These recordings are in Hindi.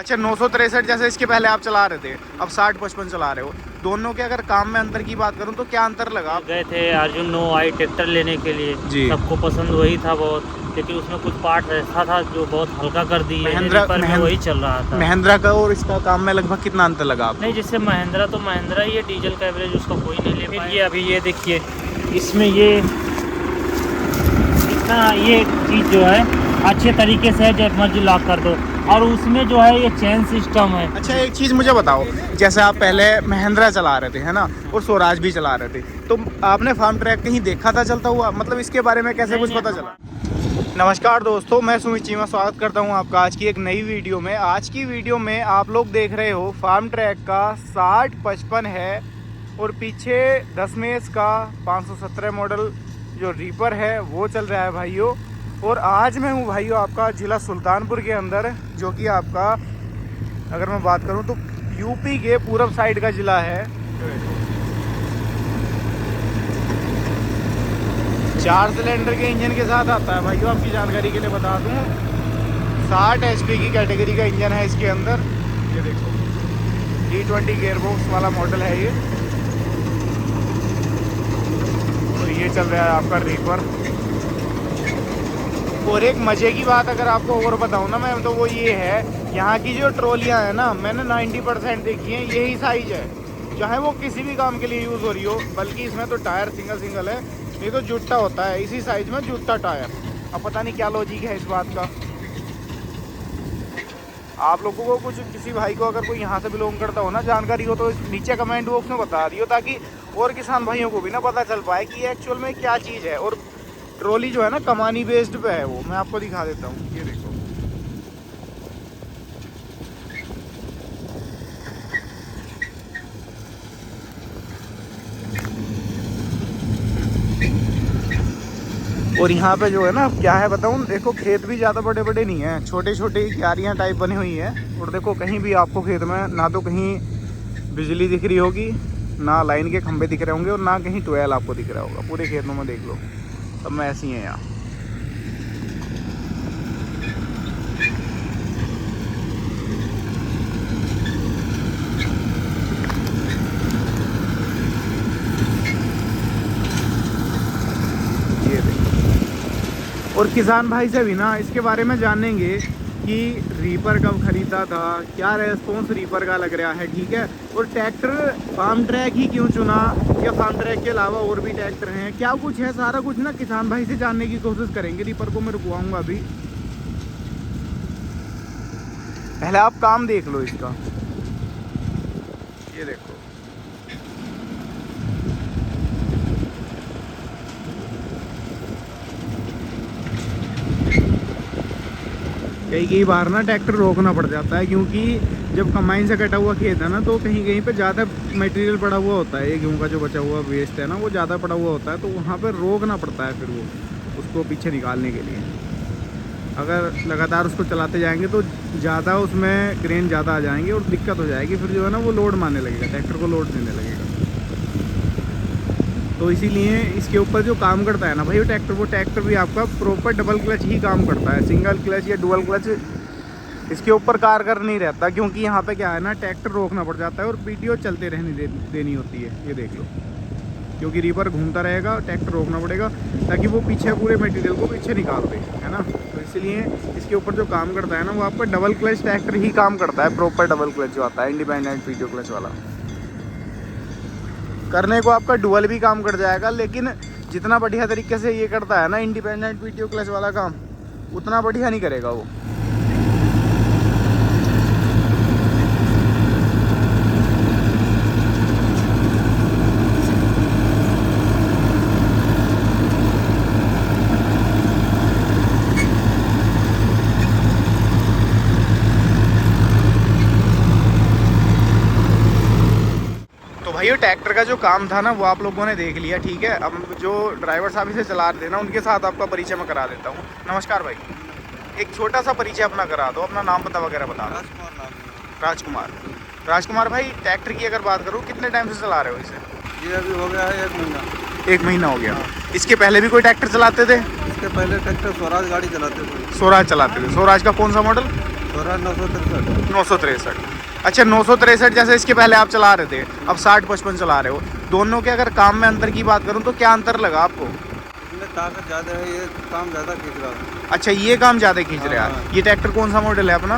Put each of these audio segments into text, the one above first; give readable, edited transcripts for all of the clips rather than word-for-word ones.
अच्छा 963 जैसे इसके पहले आप चला रहे थे, अब 60-55 चला रहे हो। दोनों के अगर काम में अंतर की बात करूं तो क्या अंतर लगा? गए थे अर्जुन 9 आई ट्रैक्टर लेने के लिए जी। सबको पसंद वही था बहुत, लेकिन उसमें कुछ पार्ट ऐसा था जो बहुत हल्का कर दिए, पर में वही चल रहा था। महिंद्रा का और इसका काम में लगभग कितना अंतर लगा आपको? नहीं, जैसे महिंद्रा तो महिंद्रा ही है, डीजल का एवरेज उसका कोई नहीं ले पाया। ये अभी ये देखिए इसमें ये इतना ये चीज़ जो है अच्छे तरीके से जब मर्जी लॉक कर दो, और उसमें जो है ये चेन सिस्टम है। अच्छा एक चीज़ मुझे बताओ, जैसे आप पहले महिंद्रा चला रहे थे है ना, और स्वराज भी चला रहे थे, तो आपने फार्म ट्रैक कहीं देखा था चलता हुआ? मतलब इसके बारे में कैसे कुछ पता चला? नमस्कार दोस्तों, मैं सुमित चीमा स्वागत करता हूं आपका आज की एक नई वीडियो में। आज की वीडियो में आप लोग देख रहे हो फार्म ट्रैक का 6055 है, और पीछे 10 मेस का 517 मॉडल जो रीपर है वो चल रहा है भाइयों। और आज मैं हूं भाइयों आपका ज़िला सुल्तानपुर के अंदर, जो कि आपका अगर मैं बात करूं तो यूपी के पूरब साइड का ज़िला है। 4 सिलेंडर के इंजन के साथ आता है भाइयों, आपकी जानकारी के लिए बता दूं। 60 HP की कैटेगरी का इंजन है इसके अंदर। ये देखो D20 गियरबॉक्स वाला मॉडल है ये। तो ये चल रहा है आपका रीपर। और एक मज़े की बात अगर आपको और बताऊं ना मैं, तो वो ये है, यहाँ की जो ट्रॉलियाँ हैं ना, मैंने 90% देखी हैं यही साइज है, चाहे वो किसी भी काम के लिए यूज़ हो रही हो। बल्कि इसमें तो टायर सिंगल है, नहीं तो जुट्टा होता है इसी साइज में, जुट्टा टायर। अब पता नहीं क्या लॉजिक है इस बात का। आप लोगों को कुछ किसी भाई को अगर कोई यहाँ से बिलोंग करता हो ना, जानकारी हो, तो नीचे कमेंट बॉक्स में बता दियो, ताकि और किसान भाइयों को भी ना पता चल पाए कि ये एक्चुअल में क्या चीज़ है। और ट्रॉली जो है ना कमानी बेस्ड पे है, वो मैं आपको दिखा देता हूँ। ये देखो और यहाँ पे जो है ना, क्या है बताऊँ, देखो खेत भी ज़्यादा बड़े बड़े नहीं हैं, छोटे छोटे क्यारियाँ टाइप बनी हुई हैं। और देखो कहीं भी आपको खेत में ना तो कहीं बिजली दिख रही होगी, ना लाइन के खंभे दिख रहे होंगे, और ना कहीं ट्वेल आपको दिख रहा होगा। पूरे खेतों में देख लो, सब में ऐसी हैं यहाँ। ये देखो, और किसान भाई से भी ना इसके बारे में जानेंगे कि रीपर कब खरीदा था, क्या रेस्पॉन्स रीपर का लग रहा है, ठीक है। और ट्रैक्टर फार्म ट्रैक ही क्यों चुना, या फार्म ट्रैक के अलावा और भी ट्रैक्टर हैं, क्या कुछ है, सारा कुछ ना किसान भाई से जानने की कोशिश करेंगे। रीपर को मैं रुकवाऊंगा अभी, पहले आप काम देख लो इसका। ये देखो कई बार ना ट्रैक्टर रोकना पड़ जाता है, क्योंकि जब कंबाइन से कटा हुआ खेत है ना, तो कहीं कहीं पे ज़्यादा मटेरियल पड़ा हुआ होता है, ये गेहूँ का जो बचा हुआ वेस्ट है ना, वो ज़्यादा पड़ा हुआ होता है, तो वहाँ पे रोकना पड़ता है फिर वो उसको पीछे निकालने के लिए। अगर लगातार उसको चलाते जाएंगे तो ज़्यादा उसमें ग्रेन ज़्यादा आ जाएंगे और दिक्कत हो जाएगी, फिर जो है ना वो लोड मारने लगेगा, ट्रैक्टर को लोड देने लगेगा। तो इसीलिए इसके ऊपर जो काम करता है ना भाई वो ट्रैक्टर भी आपका प्रॉपर डबल क्लच ही काम करता है। सिंगल क्लच या डुअल क्लच इसके ऊपर कारगर नहीं रहता, क्योंकि यहाँ पे क्या है ना, ट्रैक्टर रोकना पड़ जाता है और पीटीओ चलते रहने देनी होती है। ये देख लो, क्योंकि रीपर घूमता रहेगा, ट्रैक्टर रोकना पड़ेगा ताकि वो पीछे पूरे मटेरियल को पीछे निकाल दे, है ना। तो इसलिए इसके ऊपर जो काम करता है ना, वो आपका डबल क्लच ट्रैक्टर ही काम करता है, प्रॉपर डबल क्लच जो आता है, इंडिपेंडेंट पीटीओ क्लच वाला। करने को आपका डुअल भी काम कर जाएगा, लेकिन जितना बढ़िया तरीके से ये करता है ना इंडिपेंडेंट पीटीओ क्लच वाला काम, उतना बढ़िया नहीं करेगा वो। भाई ट्रैक्टर का जो काम था ना वो आप लोगों ने देख लिया, ठीक है। अब जो ड्राइवर साहब इसे चला रहे थे ना, उनके साथ आपका परिचय मैं करा देता हूँ। नमस्कार भाई, एक छोटा सा परिचय अपना करा दो, अपना नाम पता वगैरह बता दो। राजकुमार भाई, ट्रैक्टर की अगर बात करूँ कितने टाइम से चला रहे हो इसे? ये अभी हो गया है 1 महीना। 1 महीना हो गया। इसके पहले भी कोई ट्रैक्टर चलाते थे? इसके पहले ट्रैक्टर स्वराज गाड़ी चलाते थे। स्वराज चलाते थे। स्वराज का कौन सा मॉडल? स्वराज 963। 963। अच्छा 963 जैसे इसके पहले आप चला रहे थे, अब 60-55 चला रहे हो। दोनों के अगर काम में अंतर की बात करूं तो क्या अंतर लगा आपको? इसमें ताकत ज़्यादा है, ये काम ज़्यादा खींच रहा है। अच्छा ये काम ज़्यादा खींच रहा हाँ। है। ये ट्रैक्टर कौन सा मॉडल है अपना?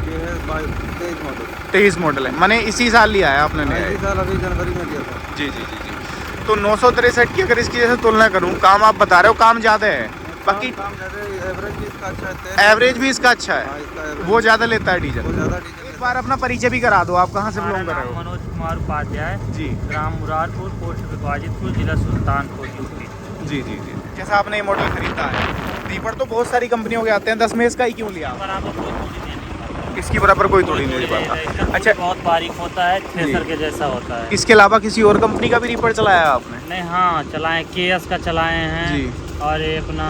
ये है 23 मॉडल। 23 मॉडल है, मैंने इसी साल लिया है आपने नया? इसी साल अभी जनवरी में लिया था। जी जी जी जी। तो 963 की अगर इसकी जैसे तुलना करूं, काम आप बता रहे हो काम ज़्यादा है, बाकी काम ज़्यादा है, एवरेज भी इसका अच्छा है। एवरेज भी इसका अच्छा हाँ, है, इसका एवरेज वो ज़्यादा लेता है डीजल। वो ज़्यादा डीजल एक बार अपना परिचय भी करा दो, आप कहाँ से हमारा बिलोंग कर रहे नाम हो? मनोज कुमार उपाध्याय, जी ग्राम मुरारपुर, पोस्ट वाजिदपुर, जिला सुल्तानपुर, यूपी। जी जी जी। जैसा आपने ये मॉडल खरीदा है, रीपर तो बहुत सारी कंपनियों के आते हैं, 10 में इसका ही क्यों लिया? बराबर कोई तोड़ी नहीं पाता। इसकी बराबर कोई थोड़ी कोई नहीं तोड़ी पाता। नहीं, इसका अच्छा बहुत बारीक होता है, थ्रेसर के जैसा होता है। इसके अलावा किसी और कंपनी का भी रीपर चलाया है आपने? नहीं, हाँ चलाएं, केएस का चलाए हैं जी। और ये अपना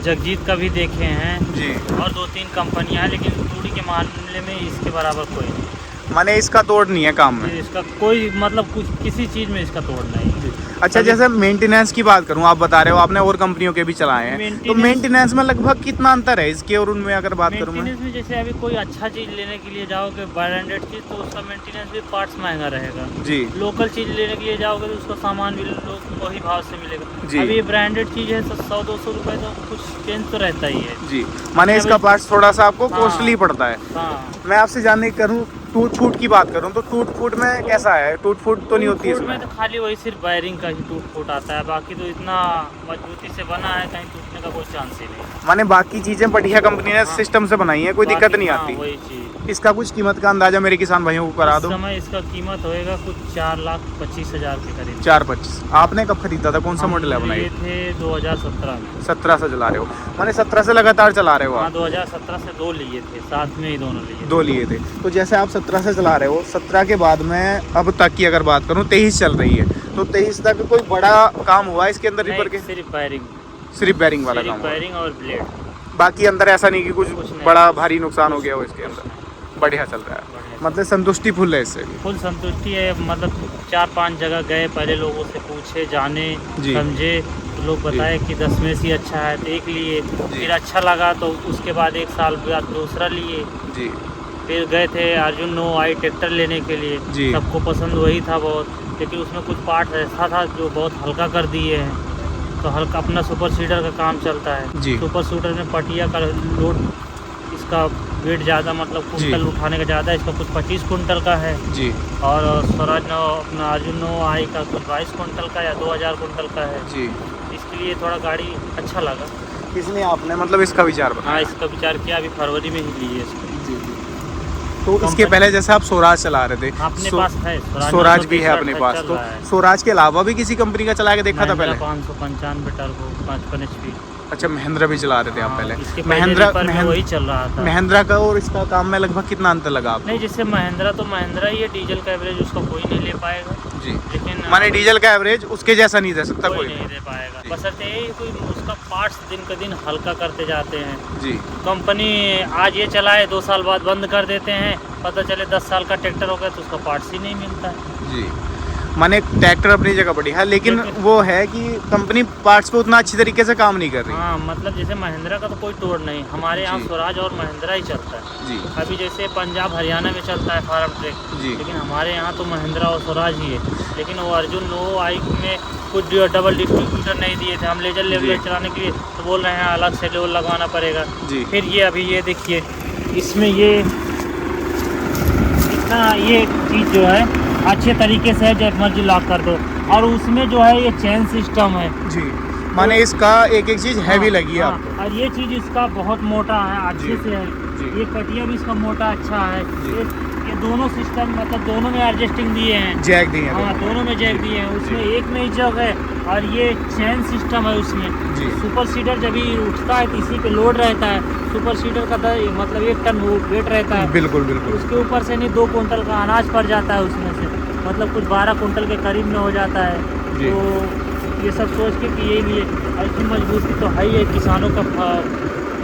जगजीत का भी देखे हैं जी। और 2-3 कंपनियां हैं, लेकिन तूड़ी के मामले में इसके बराबर कोई नहीं। माने इसका तोड़ नहीं है काम में। इसका कोई मतलब कुछ किसी चीज़ में इसका तोड़ नहीं है। अच्छा जैसे मेंटेनेंस की बात करूं, आप बता रहे हो आपने और कंपनियों के भी चलाए हैं, तो मेंटेनेंस में लगभग कितना अंतर है इसके और उनमें अगर बात करूं मैं? मेंटेनेंस में जैसे अभी कोई अच्छा चीज़ लेने के लिए जाओगे, ब्रांडेड चीज़, तो उसका मेंटेनेंस भी पार्ट्स महंगा रहेगा। जी लोकल चीज़ लेने के लिए जाओगे तो उसका सामान भी लोग वही भाव से मिलेगा। जी। अभी ये ब्रांडेड चीज़ है तो 100-200 रुपये तो कुछ चेंज तो रहता ही है। जी। माने इसका पार्ट्स थोड़ा सा आपको हाँ। कॉस्टली पड़ता है। हाँ, मैं आपसे जानने करूं, टूट फूट की बात करूं तो टूट फूट में कैसा है? टूट फूट तो नहीं होती टूट इसमें? में तो खाली वही सिर्फ वायरिंग का ही टूट फूट आता है, बाकी तो इतना मजबूती से बना है, कहीं टूटने का कोई चांस ही नहीं। माने बाकी चीजें बढ़िया कंपनी ने सिस्टम से बनाई है, कोई दिक्कत बाकी नहीं हाँ, आती। वही चीज़। इसका कुछ कीमत का अंदाजा मेरे किसान भाइयों को करा इस दो। समय इसका कीमत होएगा कुछ 4,25,000 के करीब। 4-25। आपने कब खरीदा था, कौन सा मॉडल है अपना ये ये? थे 2017 में। 17 से चला रहे हो, माने 17 से लगातार चला रहे हो हाँ, आप? 2017 से 2 लिए थे, साथ में ही दोनों लिए। 2 लिए थे। तो जैसे आप 17 से चला रहे हो, 17 के बाद में अब तक की अगर बात करूं 23 चल रही है, तो 23 तक कोई बड़ा काम हुआ इसके अंदर रीपर के? सिर्फ वायरिंग, सिर्फ बैरिंग वाला काम सिर्फ हुआ, वायरिंग और ब्लेड। बाकी अंदर ऐसा नहीं कि कुछ नहीं। बड़ा भारी नुकसान हो गया हो इसके अंदर? बढ़िया चल रहा है, बढ़िया। मतलब संतुष्टि फुल है इससे भी? फुल संतुष्टि है, मतलब 4-5 जगह गए, पहले लोगों से पूछे, जाने, जी। समझे, तो लोग बताए कि 10 में से अच्छा है, तो एक लिए, फिर अच्छा लगा तो उसके बाद 1 साल बाद दूसरा लिए। जी फिर गए थे अर्जुन 9i ट्रैक्टर लेने के लिए, जी। सबको पसंद वही था बहुत, लेकिन उसमें कुछ पार्ट ऐसा था जो बहुत हल्का कर दिए हैं। तो हल्का अपना सुपर सीडर का काम चलता है जी। सुपर सीडर में पटिया का लोड, इसका वेट ज़्यादा, मतलब कुंटल उठाने का ज़्यादा है, इसका कुछ 25 कुंटल का है। जी और स्वराज अपना अर्जुन 9i का कुछ 22 कुंटल का या 2000 कुंटल का है। जी। इसके लिए थोड़ा गाड़ी अच्छा लगा। इसलिए आपने मतलब इसका विचार हाँ, बनाया? इसका विचार किया, अभी फरवरी में ही ली है इसको। जी जी। तो इसके पहले जैसे आप स्वराज चला रहे थे, अपने पास है स्वराज भी है अपने पास, चल तो रहा है। स्वराज के अलावा भी किसी कंपनी का चला के देखा था पहले? 595 टर्बो 55 HP। अच्छा महिंद्रा भी चला रहे थे आप हाँ, पहले? इसके महिंद्रा में वही चल रहा था। महिंद्रा का और इसका काम में लगभग कितना अंतर लगा आपको? नहीं, जैसे महिंद्रा तो महिंद्रा ही है, डीजल का एवरेज उसका कोई नहीं ले पाएगा। जी। लेकिन माने डीजल का एवरेज उसके जैसा नहीं दे सकता कोई कोई? नहीं दे पाएगा, बशर्ते यही कोई उसका पार्ट्स दिन का दिन हल्का करते जाते हैं। जी कंपनी आज ये चलाए, 2 साल बाद बंद कर देते हैं, पता चले 10 साल का ट्रैक्टर हो गया तो उसका पार्ट्स ही नहीं मिलता है। जी। माने ट्रैक्टर अपनी जगह बढ़िया है, लेकिन वो है कि कंपनी पार्ट्स पे उतना अच्छी तरीके से काम नहीं कर रही। हाँ, मतलब जैसे महिंद्रा का तो कोई तोड़ नहीं, हमारे यहाँ जी। स्वराज और महिंद्रा ही चलता है। जी अभी जैसे पंजाब हरियाणा में चलता है फार्म ट्रैक, जी। लेकिन हमारे यहाँ तो महिंद्रा और स्वराज ही है। लेकिन वो अर्जुन 9i में कुछ डबल डिस्ट्रीब्यूटर नहीं दिए थे, हम लेजर लेवल चलाने के लिए तो बोल रहे हैं अलग से लेवल लगवाना पड़ेगा। जी। फिर ये अभी ये देखिए, इसमें ये इतना ये चीज़ जो है अच्छे तरीके से है, जब मर्जी लॉक कर दो। और उसमें जो है ये चेन सिस्टम है। जी। माने इसका एक एक चीज हैवी लगी है हाँ, आपको? और ये चीज़ इसका बहुत मोटा है, अच्छे जी। से है। जी। ये पटिया भी इसका मोटा अच्छा है। जी। ये दोनों सिस्टम, मतलब दोनों में एडजस्टिंग दिए हैं। जैक दिए हैं हाँ, दोनों में जैक दिए हैं, उसमें एक में ही जग है और ये चेन सिस्टम है उसमें। जी। सुपर सीडर जब ही उठता है तो इसी पे लोड रहता है। सुपर सीडर का मतलब 1 टन वेट रहता है। बिल्कुल बिल्कुल। उसके ऊपर से नहीं 2 कुंटल का अनाज पड़ जाता है उसमें से, मतलब कुछ 12 कुंटल के करीब में हो जाता है। जी। तो ये सब सोच के कि ये लिए, और इसकी मजबूती तो है ही है, किसानों का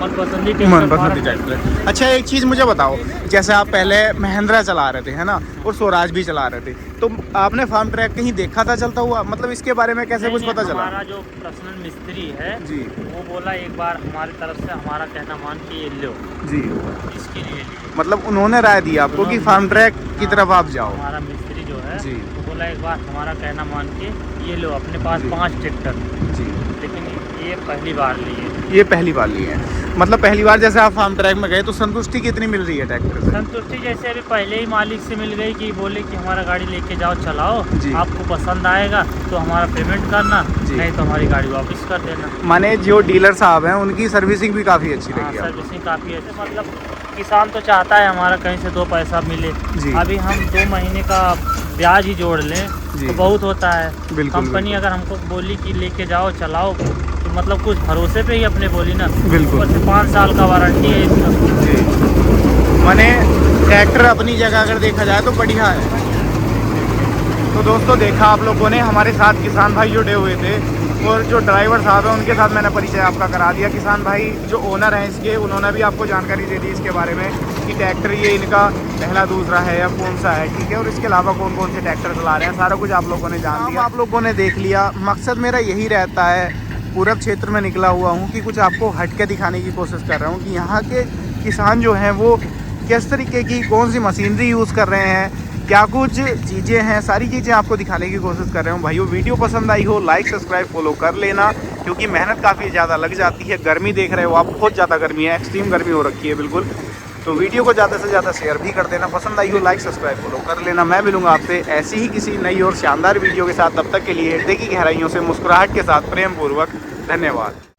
मनपसंदी मनपसंद ट्रैक्टर है। अच्छा एक चीज़ मुझे बताओ, जैसे आप पहले महिंद्रा चला रहे थे है ना, और स्वराज भी चला रहे थे, तो आपने फार्म ट्रैक कहीं देखा था चलता हुआ, मतलब इसके बारे में कैसे कुछ पता चला? हमारा जो पर्सनल मिस्त्री है जी वो बोला एक बार हमारी तरफ से हमारा कहना मान के ये लो, जी, इसके लिए मतलब उन्होंने राय दी आपको कि फार्म ट्रैक की तरफ आप जाओ। हमारा मिस्त्री जो है जी वो बोला एक बार हमारा कहना मान के ये लो, अपने पास जी। 5 ट्रैक्टर, जी, लेकिन ये पहली बार लिए। ये पहली बार लिए हैं, मतलब पहली बार जैसे आप फार्म ट्रैक में गए तो संतुष्टि कितनी मिल रही है ट्रैक्टर से? संतुष्टि जैसे अभी पहले ही मालिक से मिल गई कि बोले कि हमारा गाड़ी लेके जाओ चलाओ, जी। आपको पसंद आएगा तो हमारा पेमेंट करना, जी। नहीं तो हमारी गाड़ी वापस कर देना। माने जो डीलर साहब हैं उनकी सर्विसिंग भी काफ़ी अच्छी हाँ, लगी आपको? सर्विसिंग काफ़ी अच्छी, मतलब किसान तो चाहता है हमारा कहीं से 2 पैसा मिले। जी। अभी हम 2 महीने का ब्याज ही जोड़ लें जी। तो बहुत होता है। बिल्कुल, कंपनी बिल्कुल। अगर हमको बोली कि लेके जाओ चलाओ तो मतलब कुछ भरोसे पे ही अपने बोली ना। बिल्कुल। ऊपर से 5 साल का वारंटी है इसका। जी, माने ट्रैक्टर अपनी जगह अगर देखा जाए तो बढ़िया है। तो दोस्तों देखा आप लोगों ने, हमारे साथ किसान भाई जुड़े हुए थे और जो ड्राइवर साहब हैं उनके साथ मैंने परिचय आपका करा दिया। किसान भाई जो ओनर हैं इसके, उन्होंने भी आपको जानकारी दे दी इसके बारे में कि ट्रैक्टर ये इनका पहला दूसरा है या कौन सा है, ठीक है, और इसके अलावा कौन कौन से ट्रैक्टर चला रहे हैं, सारा कुछ आप लोगों ने जान लिया, आप लोगों ने देख लिया। मकसद मेरा यही रहता है, पूरब क्षेत्र में निकला हुआ हूँ कि कुछ आपको हट के दिखाने की कोशिश कर रहा हूँ कि यहाँ के किसान जो हैं वो किस तरीके की कौन सी मशीनरी यूज़ कर रहे हैं, क्या कुछ चीज़ें हैं, सारी चीज़ें आपको दिखाने की कोशिश कर रहा हूँ। भाइयों वीडियो पसंद आई हो लाइक सब्सक्राइब फॉलो कर लेना, क्योंकि मेहनत काफ़ी ज़्यादा लग जाती है। गर्मी देख रहे हो आप, बहुत ज़्यादा गर्मी है, एक्सट्रीम गर्मी हो रखी है बिल्कुल। तो वीडियो को ज़्यादा से ज़्यादा शेयर भी कर देना, पसंद आई हो लाइक सब्सक्राइब फॉलो कर लेना। मैं मिलूंगा आपसे ऐसी ही किसी नई और शानदार वीडियो के साथ, तब तक के लिए हृदय की गहराइयों से मुस्कुराहट के साथ प्रेम पूर्वक धन्यवाद।